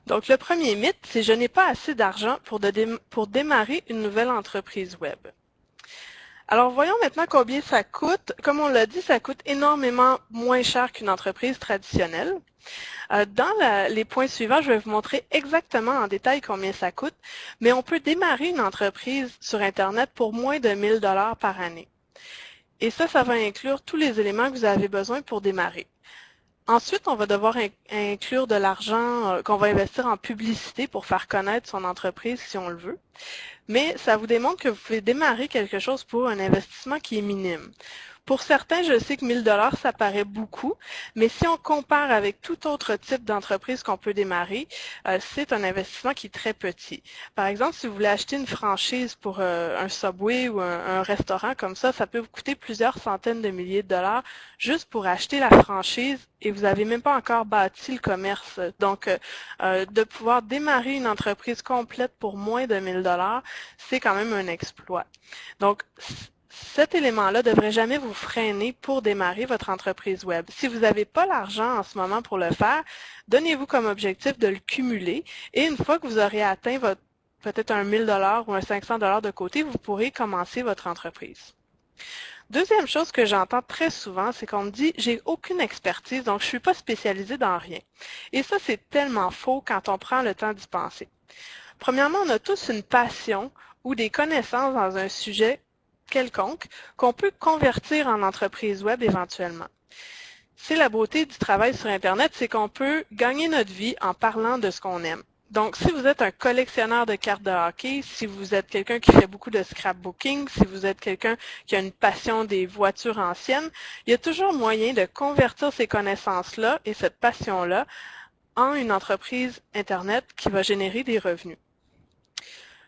Donc, le premier mythe, c'est je n'ai pas assez d'argent pour démarrer une nouvelle entreprise web. Alors, voyons maintenant combien ça coûte. Comme on l'a dit, ça coûte énormément moins cher qu'une entreprise traditionnelle. Dans les points suivants, je vais vous montrer exactement en détail combien ça coûte, mais on peut démarrer une entreprise sur Internet pour moins de 1000 $ par année. Et ça va inclure tous les éléments que vous avez besoin pour démarrer. Ensuite, on va devoir inclure de l'argent qu'on va investir en publicité pour faire connaître son entreprise si on le veut. Mais ça vous démontre que vous pouvez démarrer quelque chose pour un investissement qui est minime. Pour certains, je sais que 1000 $, ça paraît beaucoup, mais si on compare avec tout autre type d'entreprise qu'on peut démarrer, c'est un investissement qui est très petit. Par exemple, si vous voulez acheter une franchise pour un Subway ou un restaurant comme ça peut vous coûter plusieurs centaines de milliers de dollars juste pour acheter la franchise et vous n'avez même pas encore bâti le commerce. Donc, de pouvoir démarrer une entreprise complète pour moins de 1000 $, c'est quand même un exploit. Donc, cet élément-là ne devrait jamais vous freiner pour démarrer votre entreprise web. Si vous n'avez pas l'argent en ce moment pour le faire, donnez-vous comme objectif de le cumuler et une fois que vous aurez atteint peut-être un 1000 $ ou un 500 $ de côté, vous pourrez commencer votre entreprise. Deuxième chose que j'entends très souvent, c'est qu'on me dit « j'ai aucune expertise, donc je ne suis pas spécialisée dans rien ». Et ça, c'est tellement faux quand on prend le temps d'y penser. Premièrement, on a tous une passion ou des connaissances dans un sujet quelconque qu'on peut convertir en entreprise web éventuellement. C'est la beauté du travail sur Internet, c'est qu'on peut gagner notre vie en parlant de ce qu'on aime. Donc, si vous êtes un collectionneur de cartes de hockey, si vous êtes quelqu'un qui fait beaucoup de scrapbooking, si vous êtes quelqu'un qui a une passion des voitures anciennes, il y a toujours moyen de convertir ces connaissances-là et cette passion-là en une entreprise Internet qui va générer des revenus.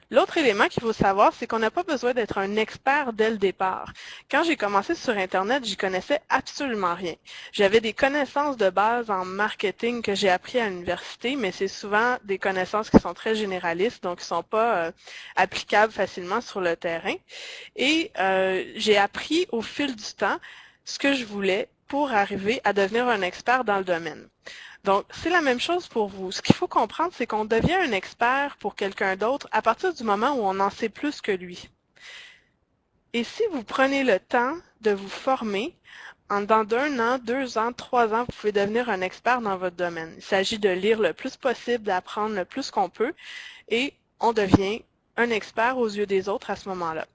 L'autre élément qu'il faut savoir, c'est qu'on n'a pas besoin d'être un expert dès le départ. Quand j'ai commencé sur Internet, j'y connaissais absolument rien. J'avais des connaissances de base en marketing que j'ai appris à l'université, mais c'est souvent des connaissances qui sont très généralistes, donc qui ne sont pas applicables facilement sur le terrain. Et j'ai appris au fil du temps ce que je voulais pour arriver à devenir un expert dans le domaine. Donc, c'est la même chose pour vous. Ce qu'il faut comprendre, c'est qu'on devient un expert pour quelqu'un d'autre à partir du moment où on en sait plus que lui. Et si vous prenez le temps de vous former, dans d'un an, 2 ans, 3 ans, vous pouvez devenir un expert dans votre domaine. Il s'agit de lire le plus possible, d'apprendre le plus qu'on peut, et on devient un expert aux yeux des autres à ce moment-là.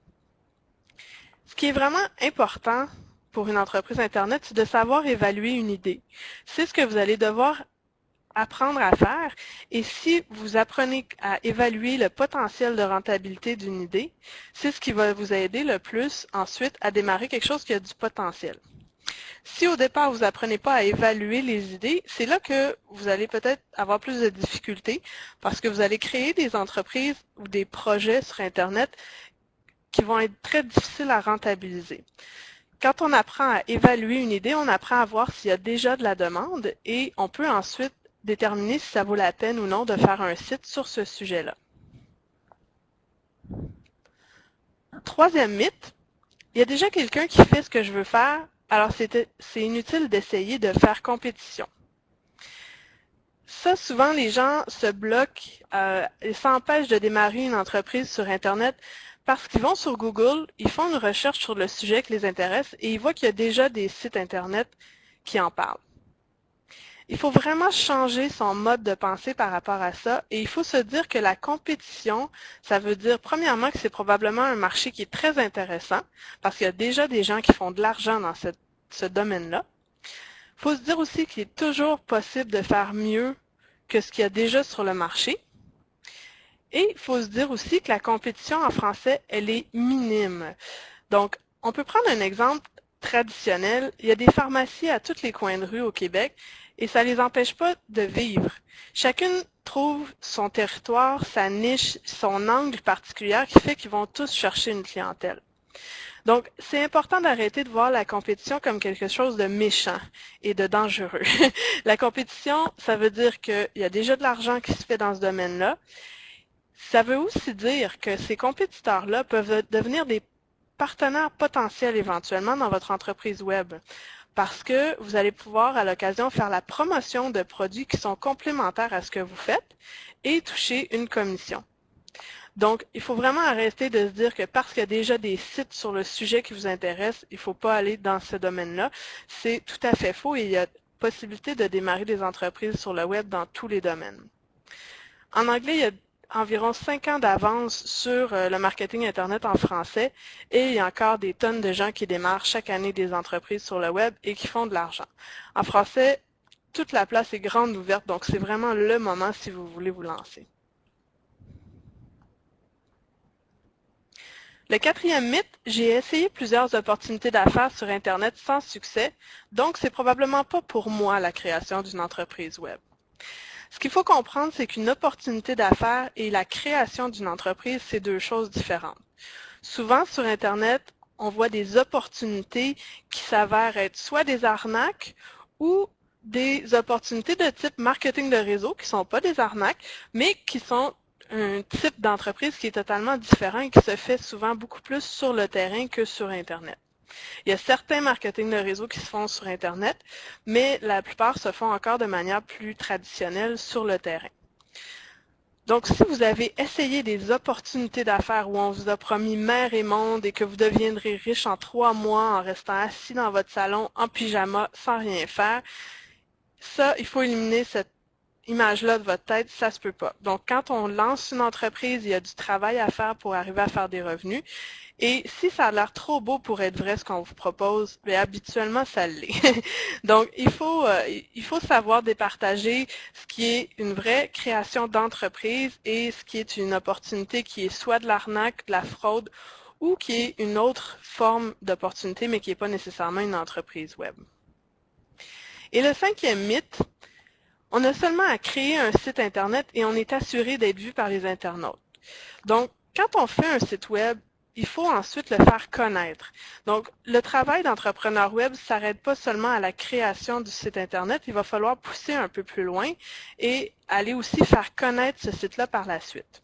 Ce qui est vraiment important pour une entreprise Internet, c'est de savoir évaluer une idée. C'est ce que vous allez devoir apprendre à faire. Et si vous apprenez à évaluer le potentiel de rentabilité d'une idée, c'est ce qui va vous aider le plus ensuite à démarrer quelque chose qui a du potentiel. Si au départ, vous n'apprenez pas à évaluer les idées, c'est là que vous allez peut-être avoir plus de difficultés parce que vous allez créer des entreprises ou des projets sur Internet qui vont être très difficiles à rentabiliser. Quand on apprend à évaluer une idée, on apprend à voir s'il y a déjà de la demande et on peut ensuite déterminer si ça vaut la peine ou non de faire un site sur ce sujet-là. Troisième mythe, il y a déjà quelqu'un qui fait ce que je veux faire, alors c'est inutile d'essayer de faire compétition. Ça, souvent, les gens se bloquent et s'empêchent de démarrer une entreprise sur Internet parce qu'ils vont sur Google, ils font une recherche sur le sujet qui les intéresse et ils voient qu'il y a déjà des sites Internet qui en parlent. Il faut vraiment changer son mode de pensée par rapport à ça et il faut se dire que la compétition, ça veut dire premièrement que c'est probablement un marché qui est très intéressant parce qu'il y a déjà des gens qui font de l'argent dans ce domaine-là. Il faut se dire aussi qu'il est toujours possible de faire mieux que ce qu'il y a déjà sur le marché. Et il faut se dire aussi que la compétition en français, elle est minime. Donc, on peut prendre un exemple traditionnel. Il y a des pharmacies à tous les coins de rue au Québec et ça ne les empêche pas de vivre. Chacune trouve son territoire, sa niche, son angle particulier qui fait qu'ils vont tous chercher une clientèle. Donc, c'est important d'arrêter de voir la compétition comme quelque chose de méchant et de dangereux. La compétition, ça veut dire qu'il y a déjà de l'argent qui se fait dans ce domaine-là. Ça veut aussi dire que ces compétiteurs-là peuvent devenir des partenaires potentiels éventuellement dans votre entreprise web. parce que vous allez pouvoir à l'occasion faire la promotion de produits qui sont complémentaires à ce que vous faites et toucher une commission. Donc, il faut vraiment arrêter de se dire que parce qu'il y a déjà des sites sur le sujet qui vous intéresse, il ne faut pas aller dans ce domaine-là. C'est tout à fait faux et il y a possibilité de démarrer des entreprises sur le web dans tous les domaines. En anglais, il y a environ 5 ans d'avance sur le marketing Internet en français et il y a encore des tonnes de gens qui démarrent chaque année des entreprises sur le web et qui font de l'argent. En français, toute la place est grande ouverte, donc c'est vraiment le moment si vous voulez vous lancer. Le quatrième mythe, j'ai essayé plusieurs opportunités d'affaires sur Internet sans succès, donc c'est probablement pas pour moi la création d'une entreprise web. Ce qu'il faut comprendre, c'est qu'une opportunité d'affaires et la création d'une entreprise, c'est deux choses différentes. Souvent sur Internet, on voit des opportunités qui s'avèrent être soit des arnaques ou des opportunités de type marketing de réseau qui ne sont pas des arnaques, mais qui sont un type d'entreprise qui est totalement différent et qui se fait souvent beaucoup plus sur le terrain que sur Internet. Il y a certains marketing de réseau qui se font sur Internet, mais la plupart se font encore de manière plus traditionnelle sur le terrain. Donc, si vous avez essayé des opportunités d'affaires où on vous a promis mer et monde et que vous deviendrez riche en 3 mois en restant assis dans votre salon en pyjama sans rien faire, ça, il faut éliminer cette image-là de votre tête, ça se peut pas. Donc, quand on lance une entreprise, il y a du travail à faire pour arriver à faire des revenus. Et si ça a l'air trop beau pour être vrai ce qu'on vous propose, bien, habituellement, ça l'est. Donc, il faut savoir départager ce qui est une vraie création d'entreprise et ce qui est une opportunité qui est soit de l'arnaque, de la fraude, ou qui est une autre forme d'opportunité, mais qui n'est pas nécessairement une entreprise web. Et le cinquième mythe, on a seulement à créer un site Internet et on est assuré d'être vu par les internautes. Donc, quand on fait un site web, il faut ensuite le faire connaître. Donc, le travail d'entrepreneur web ne s'arrête pas seulement à la création du site Internet, il va falloir pousser un peu plus loin et aller aussi faire connaître ce site-là par la suite.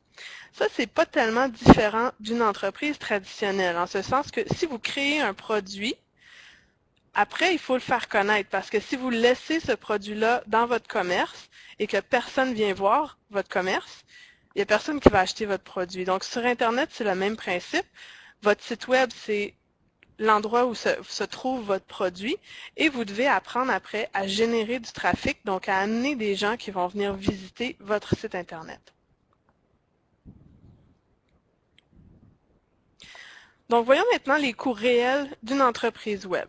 Ça, c'est pas tellement différent d'une entreprise traditionnelle, en ce sens que si vous créez un produit, après, il faut le faire connaître parce que si vous laissez ce produit-là dans votre commerce et que personne vient voir votre commerce, il n'y a personne qui va acheter votre produit. Donc, sur Internet, c'est le même principe. Votre site web, c'est l'endroit où se trouve votre produit et vous devez apprendre après à générer du trafic, donc à amener des gens qui vont venir visiter votre site Internet. Donc, voyons maintenant les coûts réels d'une entreprise web.